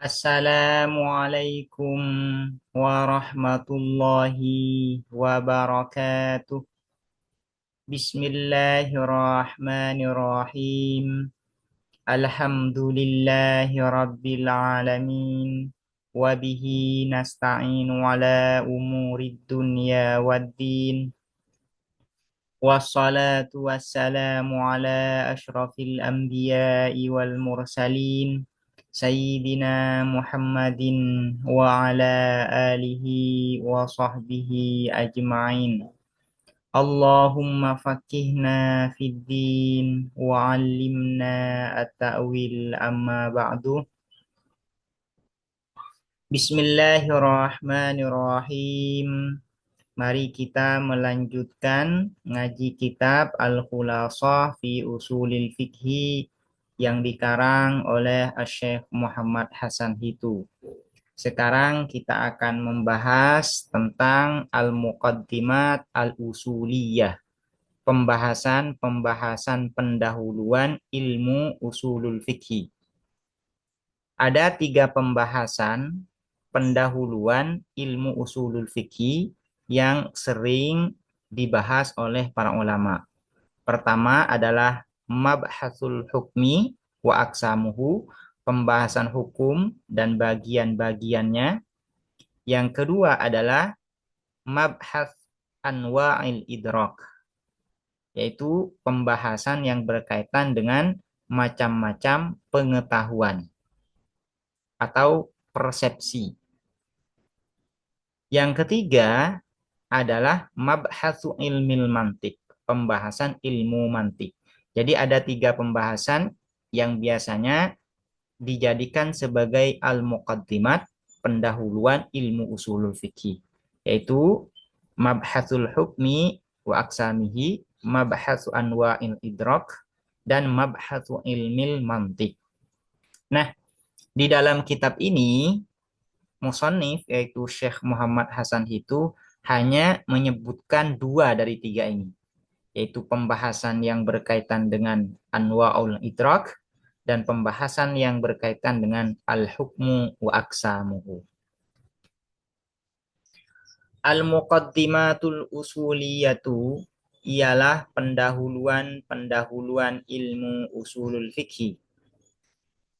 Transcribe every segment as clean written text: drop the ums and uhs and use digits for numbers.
Assalamualaikum warahmatullahi wabarakatuh. Bismillahirrahmanirrahim. Alhamdulillahi rabbil alamin. Wabihi nasta'inu ala umurid dunya waddin. Wassalatu wassalamu ala ashrafil anbiya'i wal mursalin Sayyidina Muhammadin wa ala alihi wa sahbihi ajma'in. Allahumma fakihna fid din wa 'allimna at-ta'wil amma ba'du. Bismillahirrahmanirrahim. Mari kita melanjutkan ngaji kitab Al-Khulasah fi Usulil Fiqhi yang dikarang oleh Syekh Muhammad Hasan Hitu. Sekarang kita akan membahas tentang Al-Muqaddimat Al-Usuliyah, pembahasan pendahuluan ilmu usulul fikhi. Ada 3 pembahasan pendahuluan ilmu usulul fikhi yang sering dibahas oleh para ulama. Pertama adalah mabhasul hukmi wa aqsamuhu, pembahasan hukum dan bagian-bagiannya. Yang kedua adalah mabhas anwa'il idrak, yaitu pembahasan yang berkaitan dengan macam-macam pengetahuan atau persepsi. Yang ketiga adalah mabhasu ilmil mantik, pembahasan ilmu mantik. Jadi ada 3 pembahasan yang biasanya dijadikan sebagai al-muqaddimat, pendahuluan ilmu usulul fikih, yaitu mabhasul hukmi wa aqsamihi, mabhasu anwa'il idrak, dan mabhasu ilmil mantik. Nah, di dalam kitab ini musannif yaitu Syekh Muhammad Hasan Hitu hanya menyebutkan 2 dari 3 ini, yaitu pembahasan yang berkaitan dengan anwa'ul idrak dan pembahasan yang berkaitan dengan al-hukmu wa aqsamuhu. Al-muqaddimatul usuliyatu ialah pendahuluan ilmu usulul fikhi.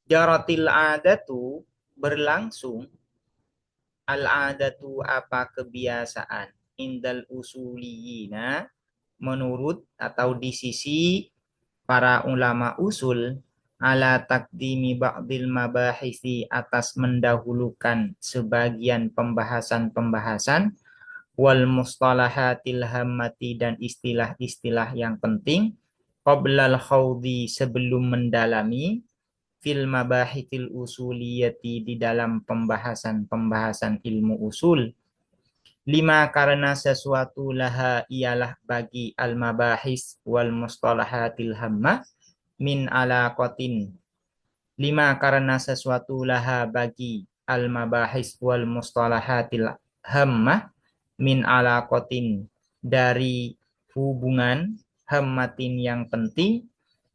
Jaratil adatu, berlangsung, al-adatu apa kebiasaan, indal usuliyina, menurut atau di sisi para ulama usul, ala takdimi ba'dil mabahisi, atas mendahulukan sebagian pembahasan-pembahasan, wal mustalahatil hammati, dan istilah-istilah yang penting, qoblal khawdi, sebelum mendalami, fil mabahithil usuliyati, di dalam pembahasan-pembahasan ilmu usul. Lima, karena sesuatu laha ialah bagi al-mabahis wal mustalahatil hammah min alaqatin. Lima, karena sesuatu laha bagi al-mabahis wal mustalahatil hammah min alaqatin, dari hubungan, hammatin yang penting,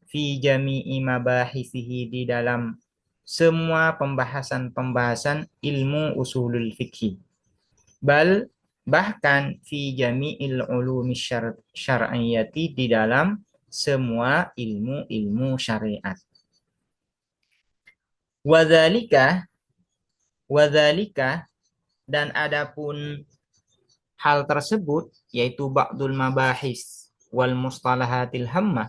fi jami'i mabahisihi, di dalam semua pembahasan-pembahasan ilmu usulul fikih. Bal, bahkan, fi jami'il ulumi syar'iyyati, di dalam semua ilmu-ilmu syariat. Wadzalika, dan adapun hal tersebut, yaitu ba'dul mabahis wal mustalahatil hammah,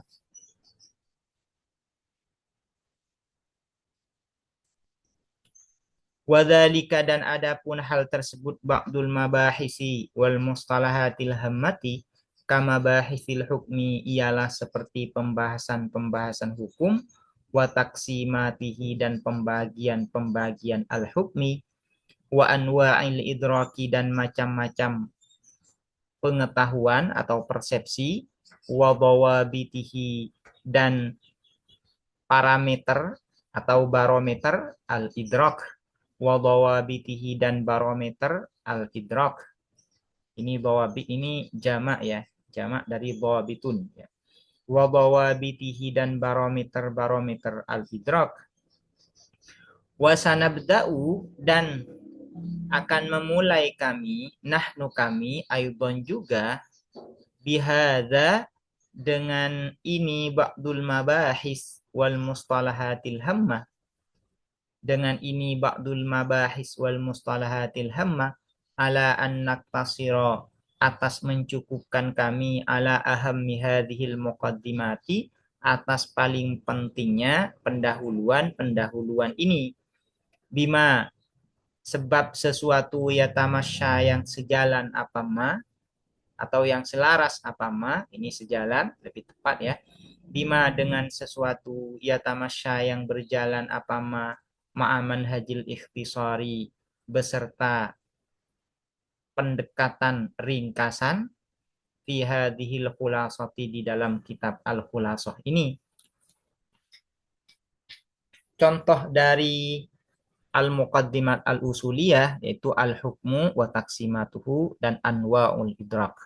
wadzalika, dan adapun hal tersebut, ba'dul mabahisi wal mustalahatil hammati, kama bahisil hukmi, ialah seperti pembahasan-pembahasan hukum, wa taqsimatihi, dan pembagian-pembagian al-hukmi, wa anwa'il idraki, dan macam-macam pengetahuan atau persepsi, wa dawabitihi, dan parameter atau barometer al-idrak, wa dawabitihi, dan barometer al-idrak. Ini dawabit, ini jamak ya, jamak dari dawabitun ya. Wa dawabitihi, dan barometer al-idrak. Wasanabda'u dan akan memulai kami, nahnu kami, ayubon juga, bihada dengan ini ba'dul mabahis wal mustalahatil hammah. Dengan ini ba'dul mabahis wal mustalahatil hammah ala an naktasira atas mencukupkan kami ala ahammi hadhil muqaddimati atas paling pentingnya pendahuluan ini bima sebab sesuatu ya tamasya yang sejalan apa ma atau yang selaras apa ma ini sejalan lebih tepat ya bima dengan sesuatu ya tamasya yang berjalan apa ma ma'aman hajil ikhtisari beserta pendekatan ringkasan fi hadhil khulasati di dalam kitab al-khulasah ini. Contoh dari al-muqaddimat al-usuliyah yaitu al-hukmu wa taqsimatuhu dan anwa'ul idrak.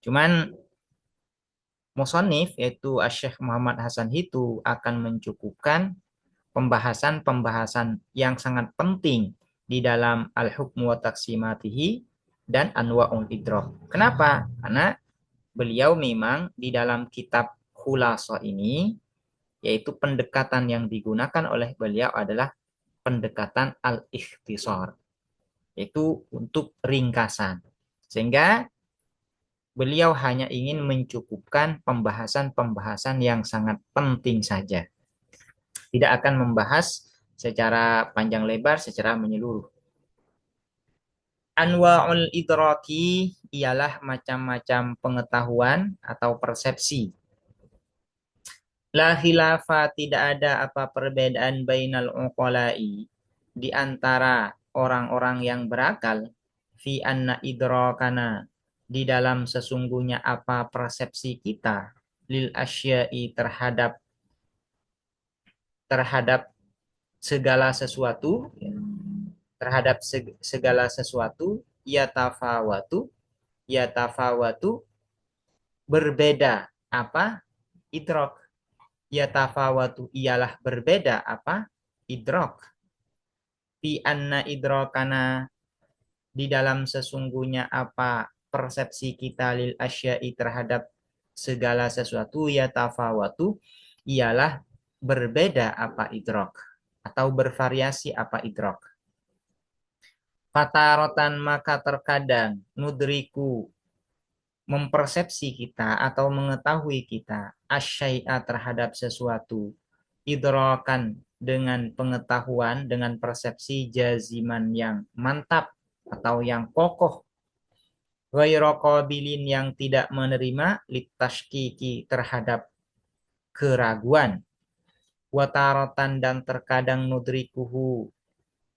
Cuman musannif yaitu Syekh Muhammad Hasan itu akan mencukupkan pembahasan-pembahasan yang sangat penting di dalam al-hukmu wa taqsimatihi dan anwa'ul idrak. Kenapa? Karena beliau memang di dalam kitab Khulasa ini yaitu pendekatan yang digunakan oleh beliau adalah pendekatan al-ikhtisar, yaitu untuk ringkasan. Sehingga beliau hanya ingin mencukupkan pembahasan-pembahasan yang sangat penting saja. Tidak akan membahas secara panjang lebar, secara menyeluruh. Anwa'ul idraki ialah macam-macam pengetahuan atau persepsi. La khilafa tidak ada apa perbedaan bainal uqala'i di antara orang-orang yang berakal fi anna idrakana di dalam sesungguhnya apa persepsi kita lil asya'i terhadap segala sesuatu terhadap segala sesuatu yatafawatu berbeda apa idrak yatafawatu ialah berbeda apa idrak fi anna idrakana di dalam sesungguhnya apa persepsi kita lil asya'i terhadap segala sesuatu yatafawatu ialah berbeda apa idrak atau bervariasi apa idrak. Fatarotan maka terkadang nudriku mempersepsi kita atau mengetahui kita asyai'a terhadap sesuatu idrakan dengan pengetahuan dengan persepsi jaziman yang mantap atau yang kokoh ghairu qabilin yang tidak menerima litashkiki terhadap keraguan wataratan dan terkadang nudrikuhu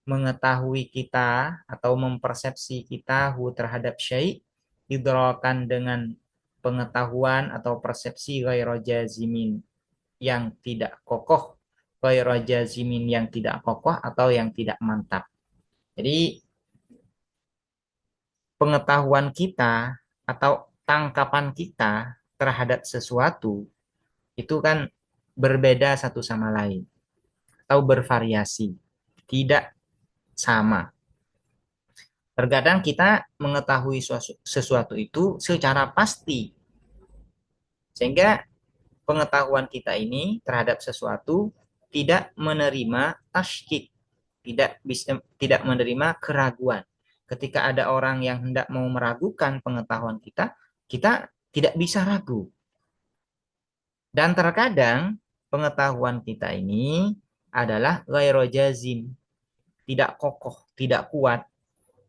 mengetahui kita atau mempersepsi kita terhadap syai' idrakan dengan pengetahuan atau persepsi ghairu jazimin yang tidak kokoh ghairu jazimin yang tidak kokoh atau yang tidak mantap. Jadi pengetahuan kita atau tangkapan kita terhadap sesuatu itu kan berbeda satu sama lain atau bervariasi, tidak sama. Terkadang kita mengetahui sesuatu itu secara pasti, sehingga pengetahuan kita ini terhadap sesuatu tidak menerima tasykik, tidak menerima keraguan. Ketika ada orang yang hendak mau meragukan pengetahuan kita, kita tidak bisa ragu. Dan terkadang pengetahuan kita ini adalah ghairu jazim, tidak kokoh, tidak kuat,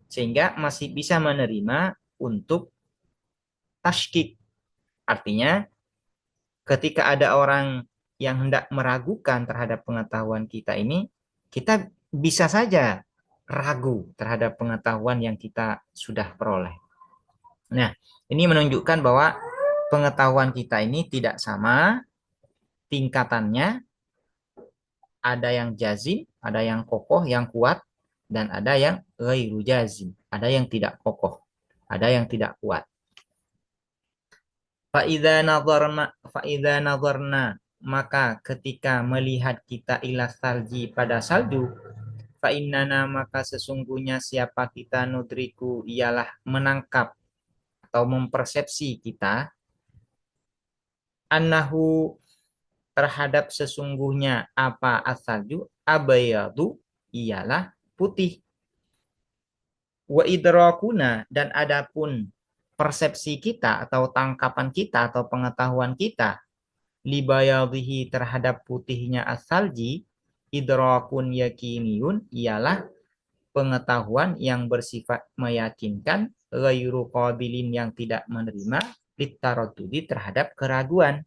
sehingga masih bisa menerima untuk tasykik. Artinya, ketika ada orang yang hendak meragukan terhadap pengetahuan kita ini, kita bisa saja ragu terhadap pengetahuan yang kita sudah peroleh. Nah, ini menunjukkan bahwa pengetahuan kita ini tidak sama tingkatannya, ada yang jazim, ada yang kokoh, yang kuat, dan ada yang ghairu jazim, ada yang tidak kokoh, ada yang tidak kuat. Fa'idha nazarna maka ketika melihat kita ila salji pada salju Fa innana maka sesungguhnya siapa kita nudriku ialah menangkap atau mempersepsi kita annahu terhadap sesungguhnya apa asalju abayadu ialah putih. Wa idrakuna dan adapun persepsi kita atau tangkapan kita atau pengetahuan kita libayadhihi terhadap putihnya asalji idrakun yakiniyun ialah pengetahuan yang bersifat meyakinkan ghairu qabilin yang tidak menerima litaraddudi terhadap keraguan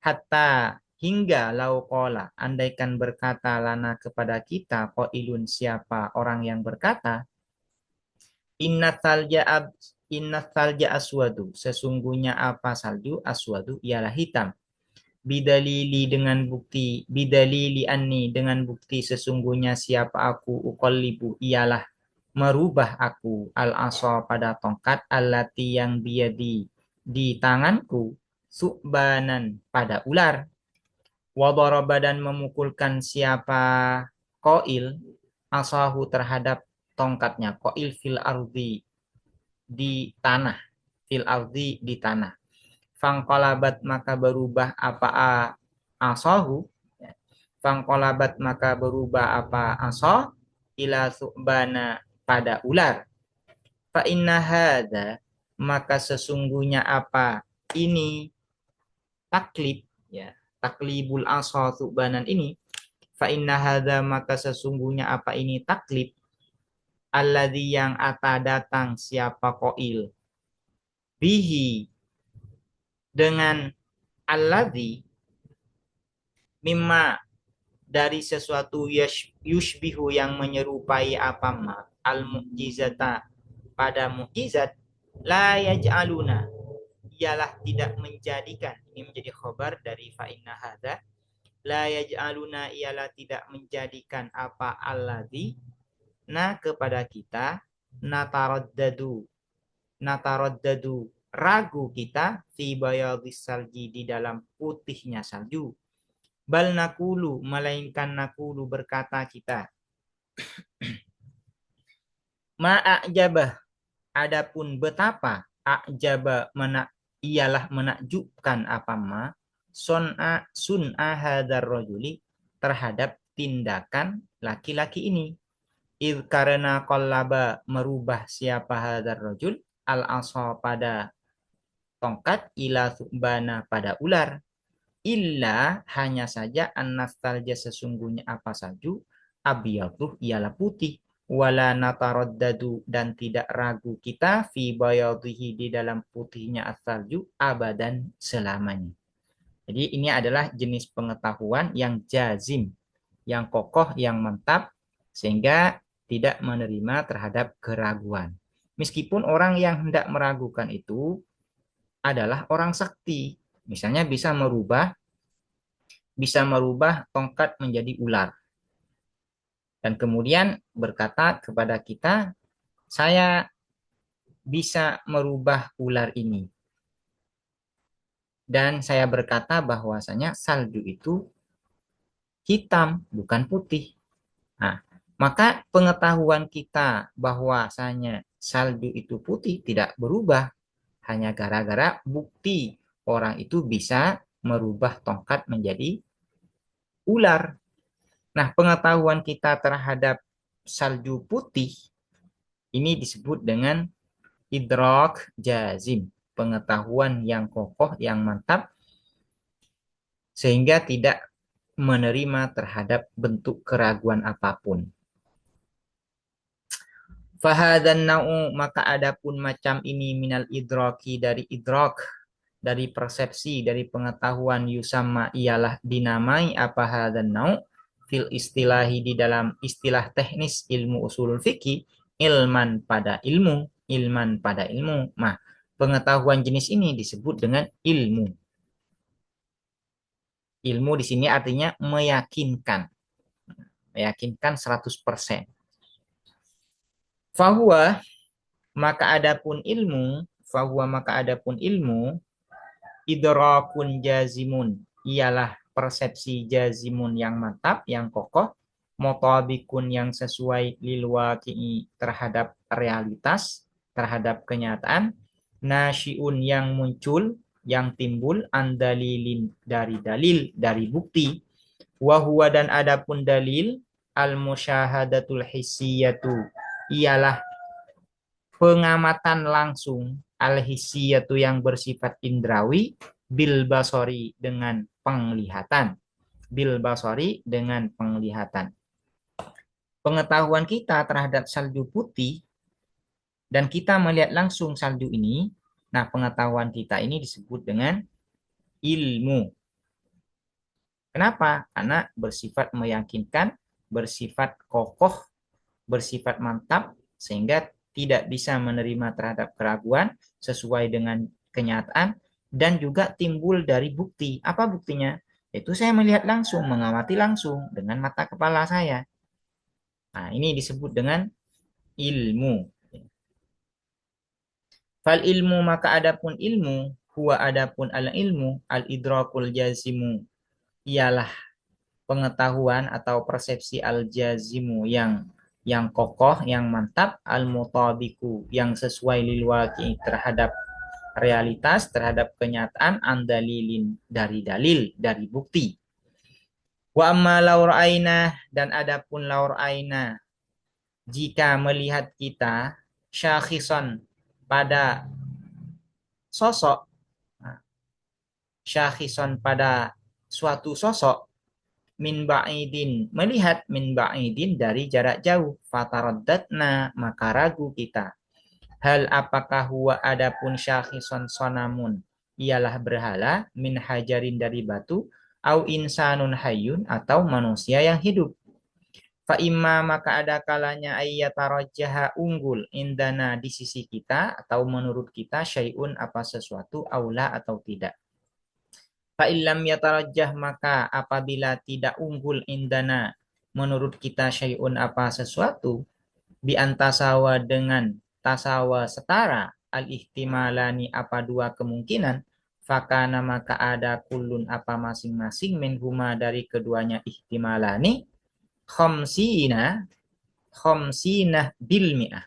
hatta hingga lauqala andaikan berkata lana kepada kita qailun siapa orang yang berkata Inna salja aswadu. Sesungguhnya apa salju aswadu ialah hitam. Bidalili dengan bukti. Bidalili anni dengan bukti sesungguhnya siapa aku uqallibu ialah merubah aku al-asa pada tongkat allati yang biadi di tanganku su'banan pada ular. Wadaraba dan memukulkan siapa koil asahu terhadap tongkatnya koil fil ardi di tanah fil ardi di tanah fangqalabat maka berubah apa asahu fangqalabat maka berubah apa asah ila su'bana pada ular fa inna hadza maka sesungguhnya apa ini taklib ya taklibul asa su'banan ini fa inna hadza maka sesungguhnya apa ini taklib alladzi yang ata datang siapa qail bihi dengan alladzi mimma dari sesuatu yushbihu yang menyerupai apa ma al mu'jizata pada mukjizat la yaj'aluna ialah tidak menjadikan ini menjadi khabar dari fa inna hadza la yaj'aluna ialah tidak menjadikan apa alladzi na kepada kita nataraddadu ragu kita fi bayadhis salji di dalam putihnya salju bal nakulu melainkan nakulu berkata kita ma'ajabah adapun betapa ajaba ialah menakjubkan apa ma sun'a hadzal rajuli terhadap tindakan laki-laki ini id karena qallaba merubah siapa hadzal rajul al asa pada tongkat ila subana pada ular illa hanya saja an-nastalja sesungguhnya apa salju abiyatuh ialah putih wala nataraddadu dan tidak ragu kita fi bayadhihi di dalam putihnya as-salju abadan selamanya. Jadi ini adalah jenis pengetahuan yang jazim, yang kokoh, yang mantap sehingga tidak menerima terhadap keraguan. Meskipun orang yang hendak meragukan itu adalah orang sakti, misalnya bisa merubah tongkat menjadi ular. Dan kemudian berkata kepada kita, saya bisa merubah ular ini. Dan saya berkata bahwasanya salju itu hitam, bukan putih. Nah, maka pengetahuan kita bahwasanya salju itu putih tidak berubah. Hanya gara-gara bukti orang itu bisa merubah tongkat menjadi ular. Nah, pengetahuan kita terhadap salju putih ini disebut dengan idrak jazim, pengetahuan yang kokoh, yang mantap, sehingga tidak menerima terhadap bentuk keraguan apapun. Fahadan na'u maka adapun macam ini minal idraki dari idrak, dari persepsi, dari pengetahuan yusamma ialah dinamai apa hadan na'u fil istilahi di dalam istilah teknis ilmu usulul fikih ilman pada ilmu. Nah, pengetahuan jenis ini disebut dengan ilmu. Ilmu di sini artinya meyakinkan. Meyakinkan 100%. Fahuwa maka adapun ilmu idrakun jazimun ialah persepsi jazimun yang mantap, yang kokoh mutabikun yang sesuai lil waqi'i terhadap realitas, terhadap kenyataan, nasyiun yang muncul, yang timbul, andalilin dari dalil, dari bukti, wa dan adapun dalil, al musyahadatul hissiyatu ialah pengamatan langsung, al hissiyatu yang bersifat indrawi, bil basori dengan penglihatan, bil basori dengan penglihatan. Pengetahuan kita terhadap salju putih dan kita melihat langsung salju ini, nah pengetahuan kita ini disebut dengan ilmu. Kenapa? Karena bersifat meyakinkan, bersifat kokoh, bersifat mantap, sehingga tidak bisa menerima terhadap keraguan sesuai dengan kenyataan, dan juga timbul dari bukti. Apa buktinya? Yaitu saya melihat langsung, mengamati langsung dengan mata kepala saya. Nah, ini disebut dengan ilmu. Fal ilmu maka adapun ilmu, huwa adapun al ilmu, al idrakul jazimu, ialah pengetahuan atau persepsi al jazimu yang kokoh, yang mantap, al mutabiku yang sesuai lil waqi terhadap realitas, terhadap kenyataan, andalilin dari dalil, dari bukti. Wa amma laur aina dan adapun laur aina jika melihat kita syakhison pada sosok, syakhison pada suatu sosok, min ba'idin melihat min ba'idin dari jarak jauh, fataraddatna maka ragu kita, hal apakah huwa adapun syakhison sonamun ialah berhala, min hajarin dari batu, au insanun hayyun atau manusia yang hidup. Fa imma maka ada kalanya ayyatarajjaha unggul indana di sisi kita atau menurut kita syai'un apa sesuatu, aula atau tidak. Fa illam yatarajjah maka apabila tidak unggul indana menurut kita syai'un apa sesuatu, bi antasawa dengan tasawa setara, al ihtimalani apa dua kemungkinan, fakana maka ada kulun apa masing-masing minhuma dari keduanya ihtimalani, khamsina khamsina bil mi'ah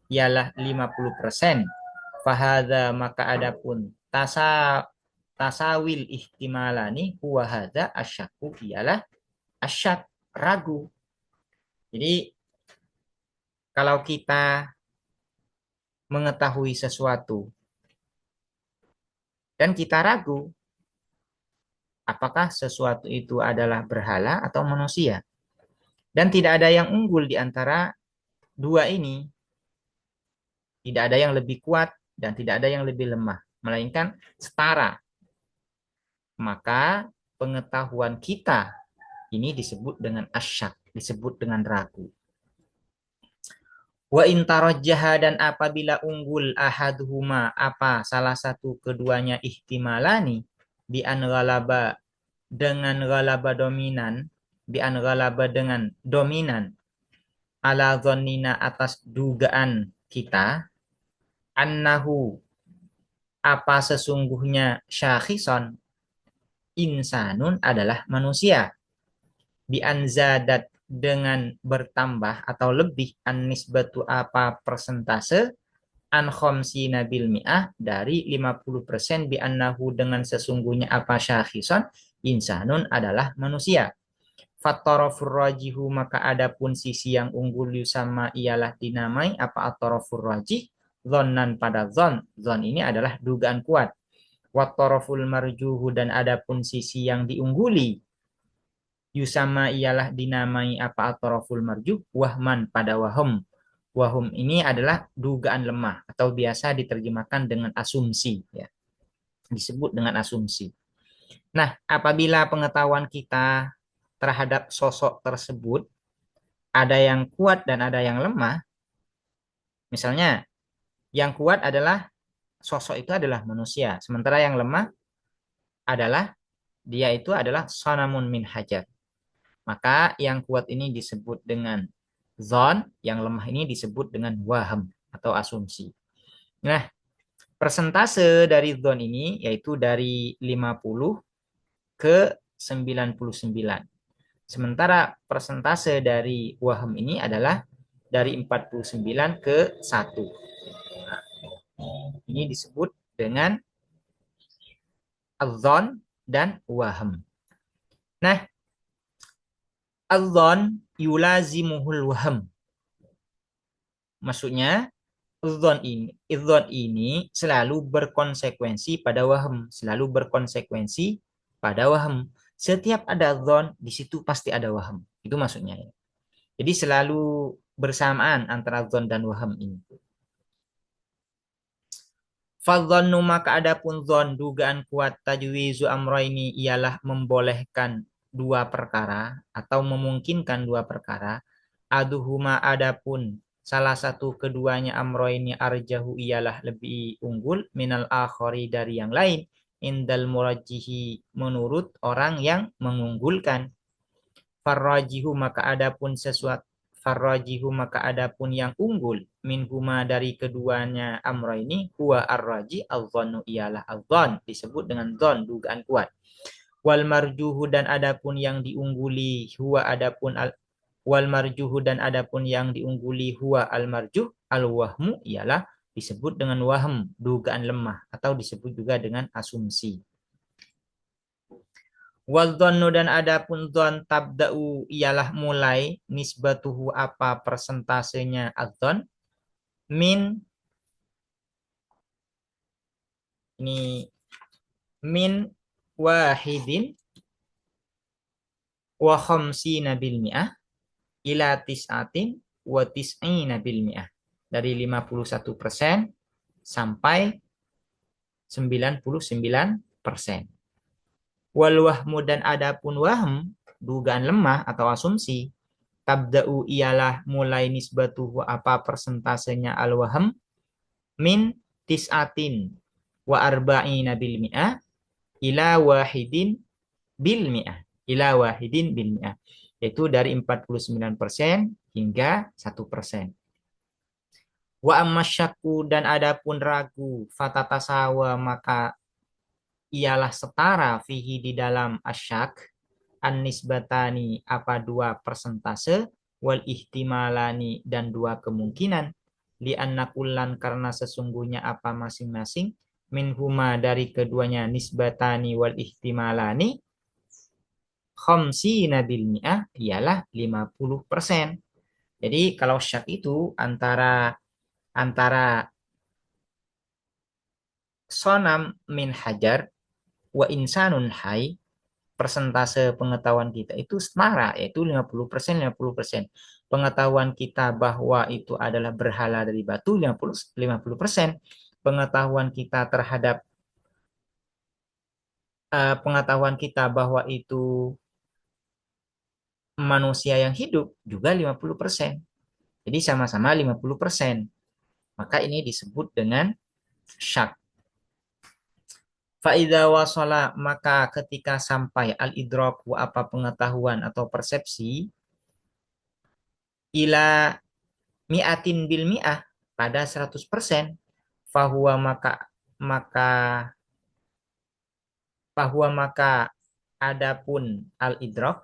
ialah 50%. Fahadha maka adapun tasawil ihtimalani huwa hadza asyakku ialah asyak, ragu. Jadi kalau kita mengetahui sesuatu dan kita ragu apakah sesuatu itu adalah berhala atau manusia, dan tidak ada yang unggul di antara dua ini, tidak ada yang lebih kuat dan tidak ada yang lebih lemah, melainkan setara, maka pengetahuan kita ini disebut dengan asyak, disebut dengan ragu. Wa intarajjaha dan apabila unggul ahaduhuma apa salah satu keduanya ihtimalani, bi an ghalaba dengan ghalaba dominan, bi an ghalaba dengan dominan, ala dhannina atas dugaan kita, annahu apa sesungguhnya syakhison insanun adalah manusia, bi anzadat dengan bertambah atau lebih, an nisbatu apa persentase, an khamsina bil mi'ah dari 50% bi annahu dengan sesungguhnya apa syakhison insanun adalah manusia. Fattarafur rajihu maka adapun sisi yang unggul yusama ialah dinamai apa at-tarafur rajih, dhannan pada zon ini adalah dugaan kuat. Wattaraful marjuhu dan adapun sisi yang diungguli yusama ialah dinamai apa at-taraful marjuh, wahman pada wahum. Wahum ini adalah dugaan lemah atau biasa diterjemahkan dengan asumsi, ya. Disebut dengan asumsi. Nah, apabila pengetahuan kita terhadap sosok tersebut ada yang kuat dan ada yang lemah, misalnya yang kuat adalah sosok itu adalah manusia, sementara yang lemah adalah dia itu adalah sanamun min hajar. Maka yang kuat ini disebut dengan zon, yang lemah ini disebut dengan waham atau asumsi. Nah, persentase dari zon ini yaitu dari 50 ke 99. Sementara persentase dari waham ini adalah dari 49 ke 1. Nah, ini disebut dengan adzon dan waham. Nah, adzon yulazimuhul waham. Maksudnya, idzon ini selalu berkonsekuensi pada waham, selalu berkonsekuensi pada waham. Setiap ada dzon, di situ pasti ada waham. Itu maksudnya ya. Jadi selalu bersamaan antara dzon dan waham ini. Fadzannu maka adapun dzon dugaan kuat tajwizu amroini ialah membolehkan dua perkara atau memungkinkan dua perkara. Aduhuma adapun salah satu keduanya amroini arjahu ialah lebih unggul minal akhari dari yang lain indal murajjihi menurut orang yang mengunggulkan. Farrajihu maka adapun sesuatu Farrajihu maka adapun yang unggul minhuma dari keduanya amro ini huwa arraji al-dhannu ialah al-dhann disebut dengan dhann dugaan kuat. Wal marjuhu dan adapun yang diungguli huwa adapun al wal marjuhu dan adapun yang diungguli huwa al marjuh al wahmu ialah disebut dengan wahm dugaan lemah atau disebut juga dengan asumsi. Wadzannu dan adapun dzan tabda'u ialah mulai nisbatuhu apa persentasenya adzan min ini min wahidin wa khamsina bil mi'ah ila tis'atin wa tis'ina bil mi'ah. Dari 51% sampai 99%. Wal wahmu dan adapun wahm dugaan lemah atau asumsi tabda'u ialah mulai nisbatuhu apa persentasenya al wahm min tis'atin wa arba'ina bil mi'ah ila wahidin bil mi'ah yaitu dari 49% hingga 1%. Wa ammasyaku dan adapun ragu fatatasawa maka ialah setara fihi di dalam asyak an-nisbatani apa dua persentase wal ihtimalani dan dua kemungkinan li annakullan karena sesungguhnya apa masing-masing minhuma dari keduanya nisbatani wal ihtimalani khamsina bil mi'ah ialah 50%. Jadi kalau syak itu antara sonam min hajar wa insanun hai, persentase pengetahuan kita itu setara, yaitu 50%, 50%. Pengetahuan kita bahwa itu adalah berhala dari batu 50%. Pengetahuan kita terhadap pengetahuan kita bahwa itu manusia yang hidup juga 50%. Jadi sama-sama 50%. Maka ini disebut dengan syak. Fa'idha wasala maka ketika sampai al-idraku apa pengetahuan atau persepsi ila mi'atin bil mi'ah pada 100% fahuwa maka fahuwa maka adapun al-idrak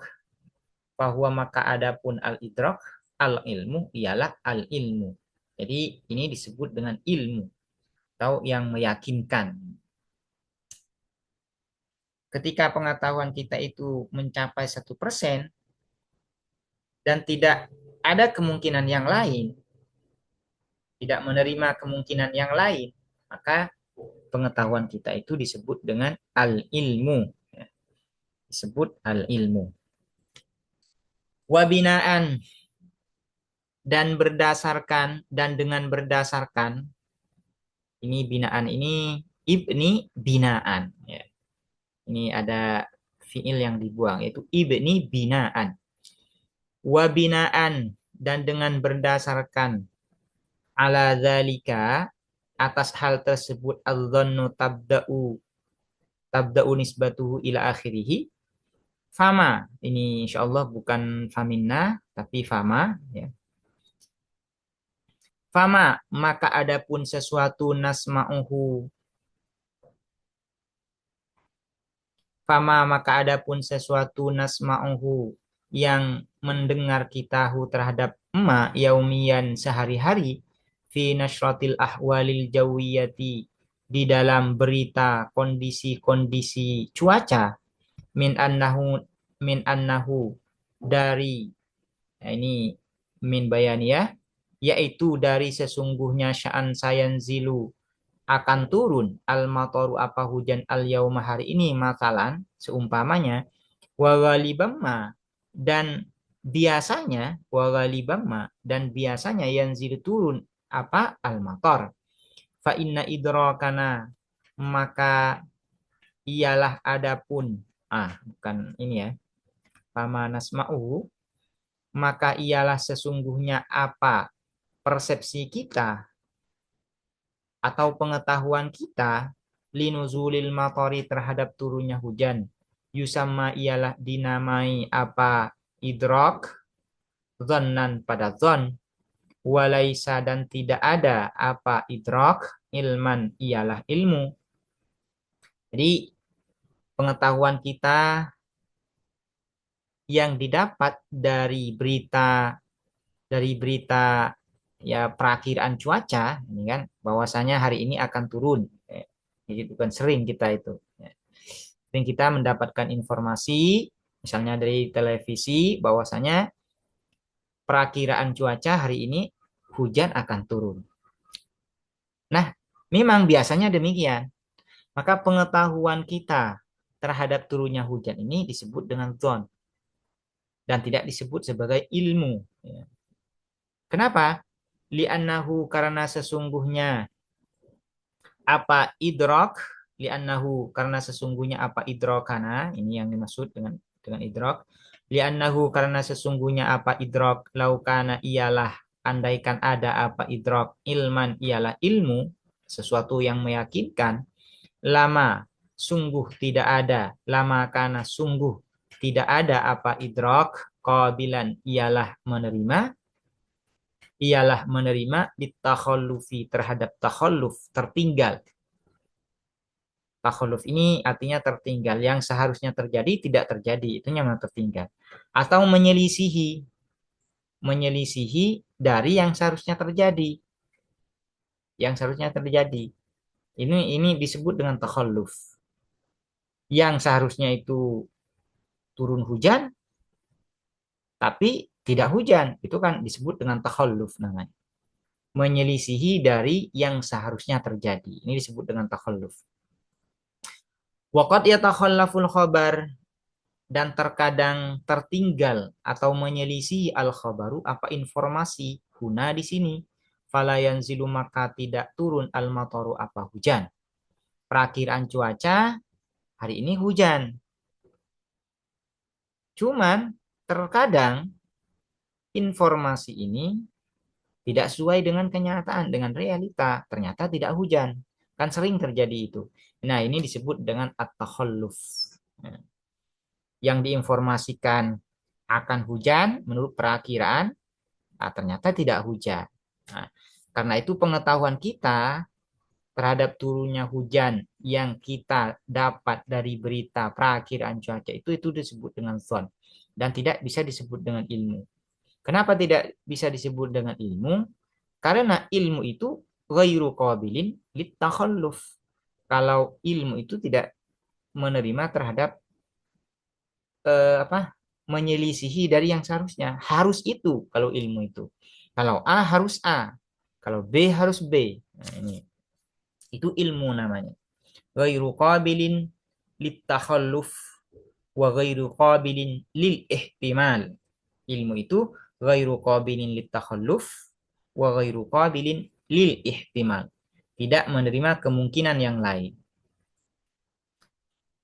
fahuwa maka adapun al-idrak al-ilmu ialah al-ilmu. Jadi ini disebut dengan ilmu atau yang meyakinkan. Ketika pengetahuan kita itu mencapai 1% dan tidak ada kemungkinan yang lain, tidak menerima kemungkinan yang lain, maka pengetahuan kita itu disebut dengan al-ilmu. Disebut al-ilmu. Wabinaan dan berdasarkan dan dengan berdasarkan ini binaan ini ibni binaan. Ya. Ini ada fiil yang dibuang yaitu ibni binaan. Wabinaan dan dengan berdasarkan ala zalika atas hal tersebut adzannu tabda'u nisbatuhu ila akhirih fama ini insyaallah bukan faminna tapi fama ya. Fama maka adapun sesuatu nasma'uhu fama maka adapun sesuatu nasma'uhu yang mendengar kitahu terhadap ma yaumian sehari-hari fi nashratil ahwalil jawiyati di dalam berita kondisi-kondisi cuaca min annahu dari ini min bayaniyah yaitu dari sesungguhnya sya'an sayanzilu akan turun al-mataru apa hujan al-yauma hari ini matalan seumpamanya wa ghalibamma dan biasanya yanzil turun apa al-matar fa inna idrakana maka ialah adapun bukan ini ya fama nasma'u maka ialah sesungguhnya apa persepsi kita atau pengetahuan kita linuzulil matari terhadap turunnya hujan yusamma ialah dinamai apa idrak dhannan pada dhon walaisa dan tidak ada apa idrak ilman ialah ilmu. Jadi pengetahuan kita yang didapat dari berita ya perakiraan cuaca ini kan bahwasanya hari ini akan turun. Jadi bukan sering kita itu. Sering kita mendapatkan informasi misalnya dari televisi bahwasanya perakiraan cuaca hari ini hujan akan turun. Nah, memang biasanya demikian. Maka pengetahuan kita terhadap turunnya hujan ini disebut dengan dzon dan tidak disebut sebagai ilmu. Kenapa? Li'annahu karena sesungguhnya apa idrok li'annahu karena sesungguhnya apa idrokana ini yang dimaksud dengan idrok li'annahu karena sesungguhnya apa idrok laukana ialah andaikan ada apa idrok ilman ialah ilmu sesuatu yang meyakinkan lama sungguh tidak ada lama karena sungguh tidak ada apa idrok qabilan ialah menerima ditakhallufi terhadap takhalluf tertinggal. Takhalluf ini artinya tertinggal yang seharusnya terjadi tidak terjadi itu memang tertinggal atau menyelisihi dari yang seharusnya terjadi. Ini disebut dengan takhalluf. Yang seharusnya itu turun hujan tapi tidak hujan, itu kan disebut dengan takhalluf namanya. Menyelisihi dari yang seharusnya terjadi. Ini disebut dengan takhalluf. Waqad yatakhallaful khabar dan terkadang tertinggal atau menyelisih al khabaru apa informasi guna di sini. Fala yanzilu maka tidak turun al mataru apa hujan. Perakiraan cuaca hari ini hujan. Cuman terkadang informasi ini tidak sesuai dengan kenyataan, dengan realita. Ternyata tidak hujan. Kan sering terjadi itu. Nah, ini disebut dengan at-takhalluf. Yang diinformasikan akan hujan menurut perakiraan, ternyata tidak hujan. Nah, karena itu pengetahuan kita terhadap turunnya hujan yang kita dapat dari berita perakiraan cuaca itu disebut dengan dzon dan tidak bisa disebut dengan ilmu. Kenapa tidak bisa disebut dengan ilmu? Karena ilmu itu ghairu qabilin litakhalluf. Kalau ilmu itu tidak menerima terhadap menyelisihi dari yang seharusnya. Harus itu kalau ilmu itu. Kalau A harus A, kalau B harus B. Nah, ini. Itu ilmu namanya. Ghairu qabilin litakhalluf wa ghairu qabilin lil ihtimal. Ilmu itu ghairu qabilin litakhalluf wa ghairu qabilin lil ihtimal. Tidak menerima kemungkinan yang lain.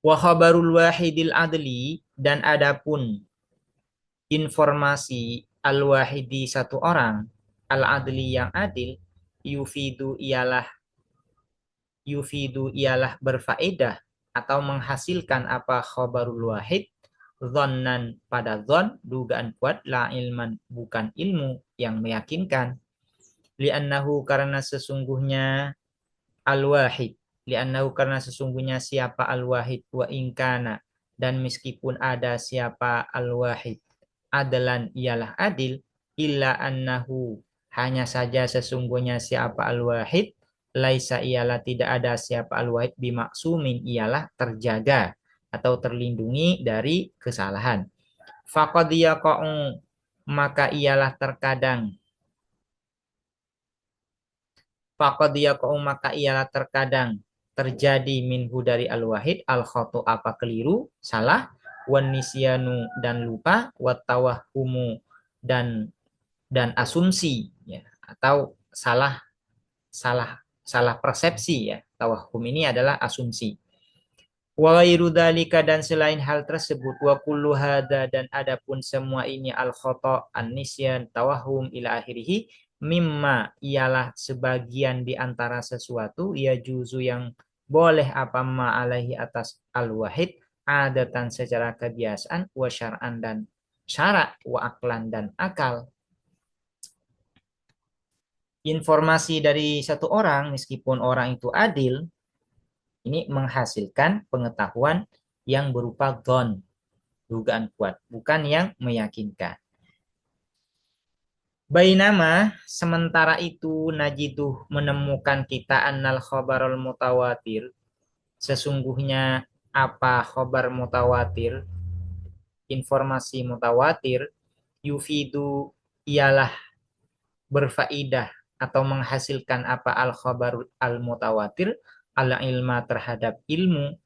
Wa khabarul wahidil adli dan adapun informasi al-wahidi satu orang al-adli yang adil yufidu ialah berfaedah atau menghasilkan apa khabarul wahid dhannan pada dhon dugaan kuat la ilman bukan ilmu yang meyakinkan li'annahu karena sesungguhnya al-wahid li'annahu karena sesungguhnya siapa al-wahid wa ingkana dan meskipun ada siapa al-wahid adalan ialah adil, illa annahu hanya saja sesungguhnya siapa al-wahid, laisa ialah tidak ada siapa al-wahid bimaksumin ialah terjaga atau terlindungi dari kesalahan. Faqad yaqa'u maka ialah terkadang maka ialah terkadang terjadi minhu dari al-wahid al-khatu apa keliru, salah, wan nisyanu dan lupa, wat tawahhumu dan asumsi ya atau salah salah salah persepsi ya. Tawahhum ini adalah asumsi. Wa ghairu dzalika dan selain hal tersebut wa kullu hada dan adapun semua ini al khata an nisyan tawahhum ila akhirih mimma ialah sebagian di antara sesuatu ya juzu yang boleh apa ma alaihi atas al wahid adatan secara kebiasaan wa syar'an dan syara wa aklan dan akal. Informasi dari satu orang meskipun orang itu adil ini menghasilkan pengetahuan yang berupa dhon, dugaan kuat, bukan yang meyakinkan. Bainama sementara itu najiduh menemukan kita annal khabarul mutawatir, sesungguhnya apa khabar mutawatir, informasi mutawatir, yufidu ialah berfaidah atau menghasilkan apa al khabarul al mutawatir ala ilma terhadap ilmu.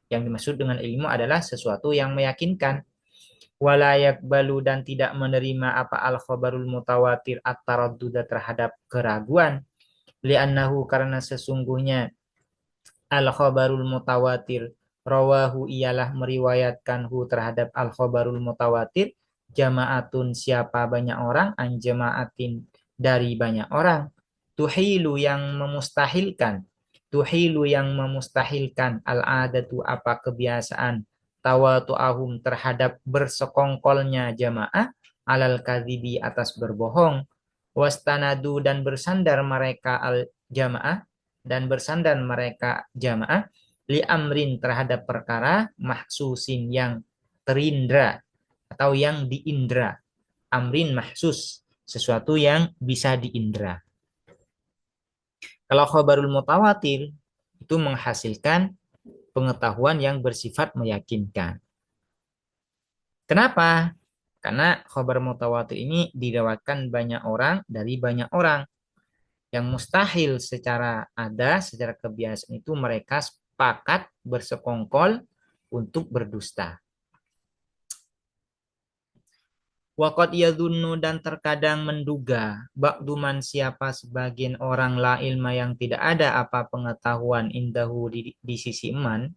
Yang dimaksud dengan ilmu adalah sesuatu yang meyakinkan. Walayak balu dan tidak menerima apa al khabarul mutawatir at-taradduda terhadap keraguan. Li'annahu karena sesungguhnya al khabarul mutawatir rawahu ialah meriwayatkanhu terhadap al khabarul mutawatir jama'atun siapa banyak orang an jama'atin dari banyak orang tuhilu yang memustahilkan al-adatu apa kebiasaan tawatu'ahum terhadap bersekongkolnya jamaah alal kadhibi atas berbohong wastanadu dan bersandar mereka al jamaah li amrin terhadap perkara mahsusin yang terindra atau yang diindra. Amrin mahsus sesuatu yang bisa diindra. Kalau khabarul mutawatir itu menghasilkan pengetahuan yang bersifat meyakinkan. Kenapa? Karena khabar mutawatir ini diriwayatkan banyak orang dari banyak orang. Yang mustahil secara kebiasaan itu mereka sepakat bersekongkol untuk berdusta. Waqad yadhunnu dan terkadang menduga ba'duman siapa sebagian orang la ilma yang tidak ada apa pengetahuan indahu di sisi man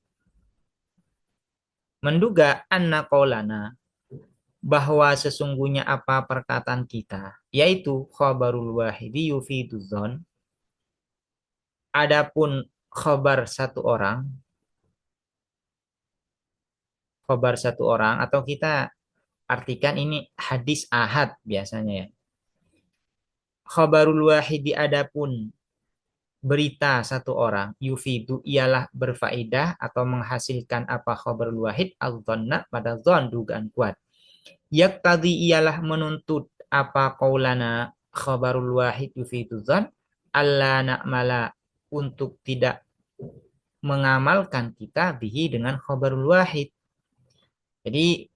menduga anna qaulana bahwa sesungguhnya apa perkataan kita yaitu khabarul wahidi yufidu dzon adapun khabar satu orang atau kita artikan ini hadis ahad biasanya ya. Khabarul wahidi adapun berita satu orang yufidu ialah berfaedah atau menghasilkan apa khabarul wahid al-dhanna pada dzan dugaan kuat. Yaktadi ialah menuntut apa qaulana khabarul wahid yufidu dzan alla na'mala untuk tidak mengamalkan kita bihi dengan khabarul wahid. Jadi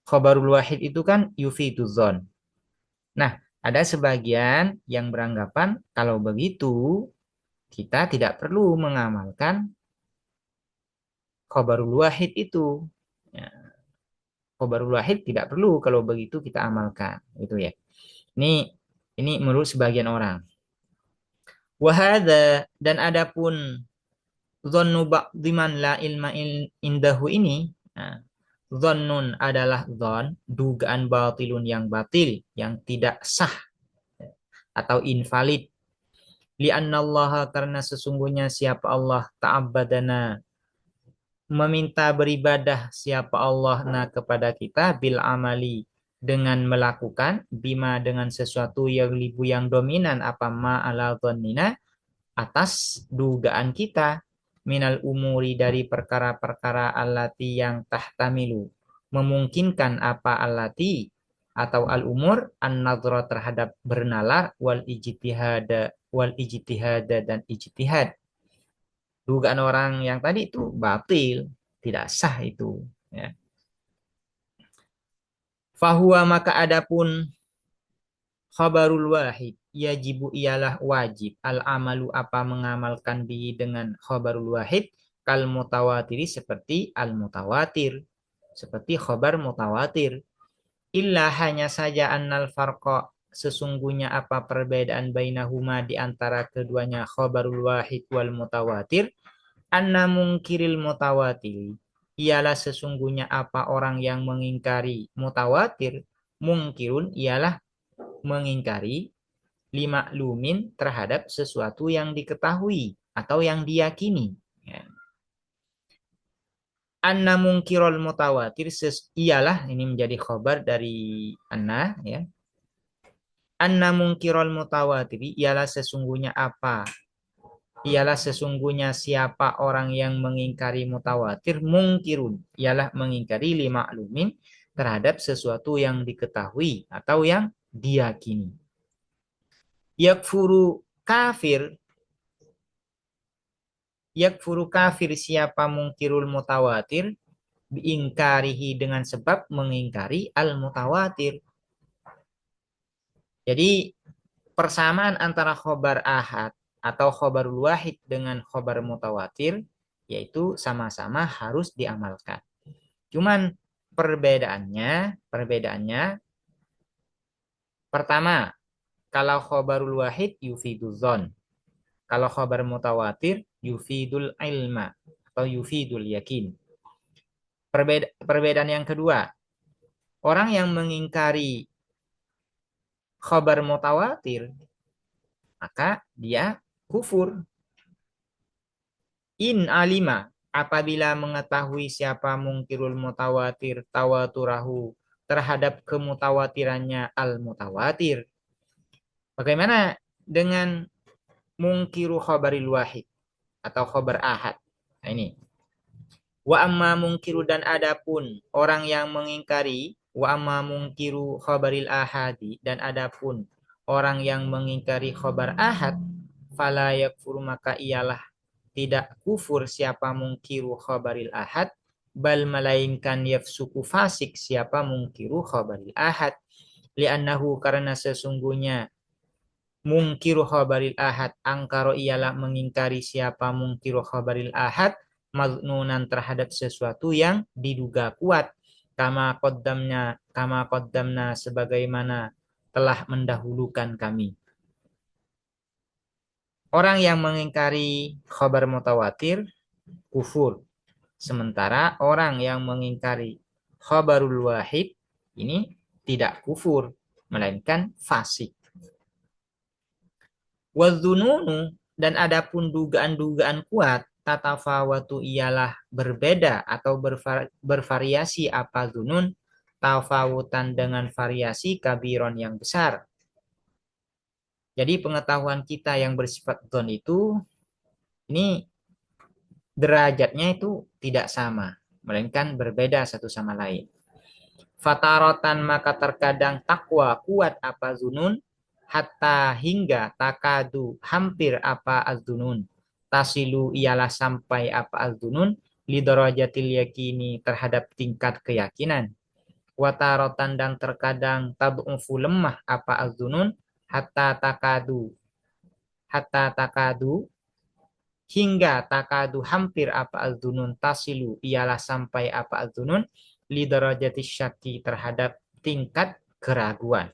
khabarul wahid itu kan yufidu dzan. Nah, ada sebagian yang beranggapan kalau begitu kita tidak perlu mengamalkan khabarul wahid itu. Ya, khabarul wahid tidak perlu kalau begitu kita amalkan, itu ya. Ini menurut sebagian orang. Wahada dan adapun dzannu ba'diman la ilma indahu ini, nah, dzannun adalah dzan, dugaan batilun yang batil, yang tidak sah atau invalid. Li'annallaha karena sesungguhnya siapa Allah ta'abbadana meminta beribadah siapa Allah kepada kita bil amali dengan melakukan bima dengan sesuatu yang libu yang dominan apa ma ala dhannina atas dugaan kita minal umuri dari perkara-perkara allati yang tahtamilu memungkinkan apa allati atau al-umur an-nadhra terhadap bernalar wal ijtihada dan ijtihad. Dugaan orang yang tadi itu batil, tidak sah itu, ya. Fahuwa maka adapun khabarul wahid yajibu ialah wajib al-amalu apa mengamalkan bihi dengan khabarul wahid kal mutawatiri seperti al-mutawatir, seperti khabar mutawatir. Illa hanya saja annal farqa sesungguhnya apa perbedaan bainahuma di antara keduanya khabarul wahid wal mutawatir anna mungkiril mutawatir ialah sesungguhnya apa orang yang mengingkari mutawatir mungkirun ialah mengingkari lima lumin terhadap sesuatu yang diketahui atau yang diyakini, ya. Anna mungkirul mutawatir ialah ini menjadi khabar dari anna, ya. Anna mungkirul mutawatir ialah sesungguhnya apa? Ialah sesungguhnya siapa orang yang mengingkari mutawatir mungkirun ialah mengingkari lima lumin terhadap sesuatu yang diketahui atau yang diyakini. Yakfuru kafir yakfuru kafir siapa mungkirul mutawatir biingkarihi dengan sebab mengingkari al mutawatir. Jadi persamaan antara khobar ahad atau khobarul wahid dengan khobar mutawatir yaitu sama-sama harus diamalkan. Cuman perbedaannya pertama, kalau khobarul wahid yufidul zon, kalau khobar mutawatir yufidul ilma atau yufidul yakin. Perbedaan yang kedua, orang yang mengingkari khobar mutawatir maka dia kufur. In alima apabila mengetahui siapa mungkirul mutawatir tawaturahu terhadap kemutawatirannya al mutawatir. Bagaimana dengan mungkiru khobaril wahid atau khobar ahad? Nah ini. Wa amma mungkiru dan adapun orang yang mengingkari wa amma mungkiru khobaril ahadi dan adapun orang yang mengingkari khobar ahad fala yakfur maka ialah tidak kufur siapa mungkiru khobaril ahad bal melainkan yafsuku fasik siapa mungkiru khobaril ahad li'annahu karena sesungguhnya mungkiru khabaril ahad angkaro ialah mengingkari siapa mungkiru khabaril ahad maznunan terhadap sesuatu yang diduga kuat kama qaddamna sebagaimana telah mendahulukan kami. Orang yang mengingkari khabar mutawatir kufur, sementara orang yang mengingkari khabarul wahid ini tidak kufur melainkan fasik. Wadzununu dan adapun dugaan-dugaan kuat tatafawatu ialah berbeda atau bervariasi apa zunun tafawutan dengan variasi kabiron yang besar. Jadi pengetahuan kita yang bersifat dzon itu ini derajatnya itu tidak sama, melainkan berbeda satu sama lain. Fatarotan maka terkadang takwa kuat apa zunun hatta hingga takadu hampir apa az-dunun tasilu ialah sampai apa az-dunun lidarajatil yakini terhadap tingkat keyakinan watarotan dan terkadang tad'ufu lemah apa az-dunun hatta takadu hingga takadu hampir apa az-dunun tasilu ialah sampai apa az-dunun lidarajatis syaki terhadap tingkat keraguan.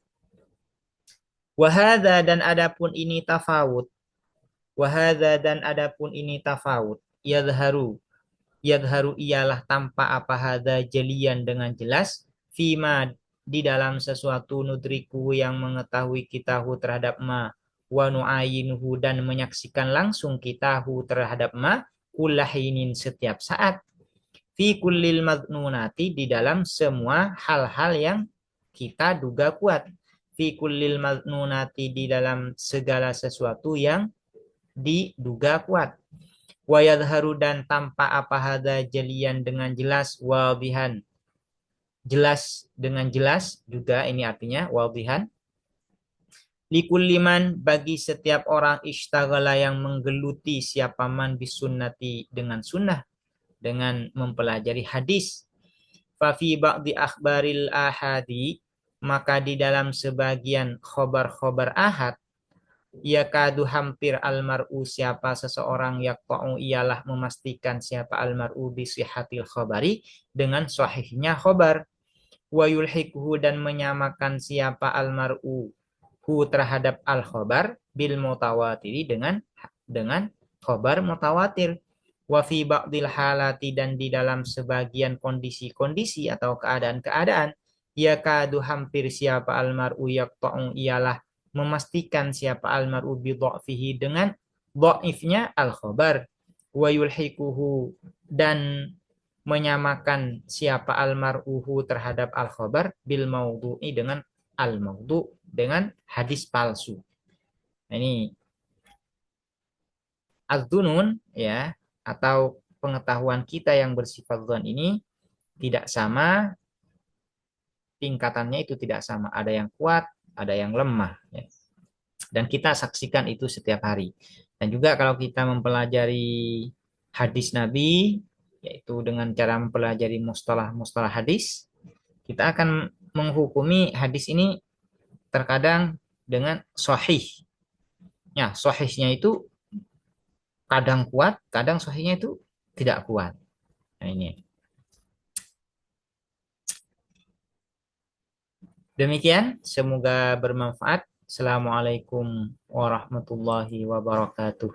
Wahada dan adapun ini tafawut. Wahada dan adapun ini tafawut. Yadharu ialah tanpa apa hada jelian dengan jelas. Fima di dalam sesuatu nudriku yang mengetahui kitahu terhadap ma. Wa nu'ayinuhu dan menyaksikan langsung kitahu terhadap ma. Kullahinin setiap saat. Fi kullil madnunati di dalam semua hal-hal yang kita duga kuat. Fi kullil madnunati di dalam segala sesuatu yang diduga kuat. Wa yadharu dan tanpa apa hada jalian dengan jelas wadihan jelas dengan jelas juga ini artinya wadihan. Likulliman bagi setiap orang ishtaghala yang menggeluti siapa man bisunnati dengan sunnah, dengan mempelajari hadis. Fafi ba'di akhbaril ahadi, maka di dalam sebagian khobar-khobar ahad, yakadu hampir almar'u siapa seseorang yaqta'u ialah memastikan siapa almar'u bisihatil khobari dengan sahihnya khobar. Wa yulhikuhu dan menyamakan siapa almar'u hu terhadap al khobar bil mutawatiri dengan khobar mutawatir. Wa fi ba'dil halati dan di dalam sebagian kondisi-kondisi atau keadaan-keadaan yakadu hampir siapa almar'u yaqta'u ialah memastikan siapa almar'u bi dha'fihi dengan dhaifnya al khobar. Wa yulhikuhu dan menyamakan siapa almar'uhu terhadap al-khabar bil maudhu'i dengan al-maudhu, dengan hadis palsu. Nah, ini az-dzunun ya, atau pengetahuan kita yang bersifat dzan ini tidak sama, tingkatannya itu tidak sama. Ada yang kuat, ada yang lemah ya. Dan kita saksikan itu setiap hari. Dan juga kalau kita mempelajari hadis Nabi, yaitu dengan cara mempelajari mustalah-mustalah hadis, kita akan menghukumi hadis ini terkadang dengan sahih. Ya, sahihnya itu kadang kuat, kadang sahihnya itu tidak kuat. Nah, ini. Demikian, semoga bermanfaat. Assalamualaikum warahmatullahi wabarakatuh.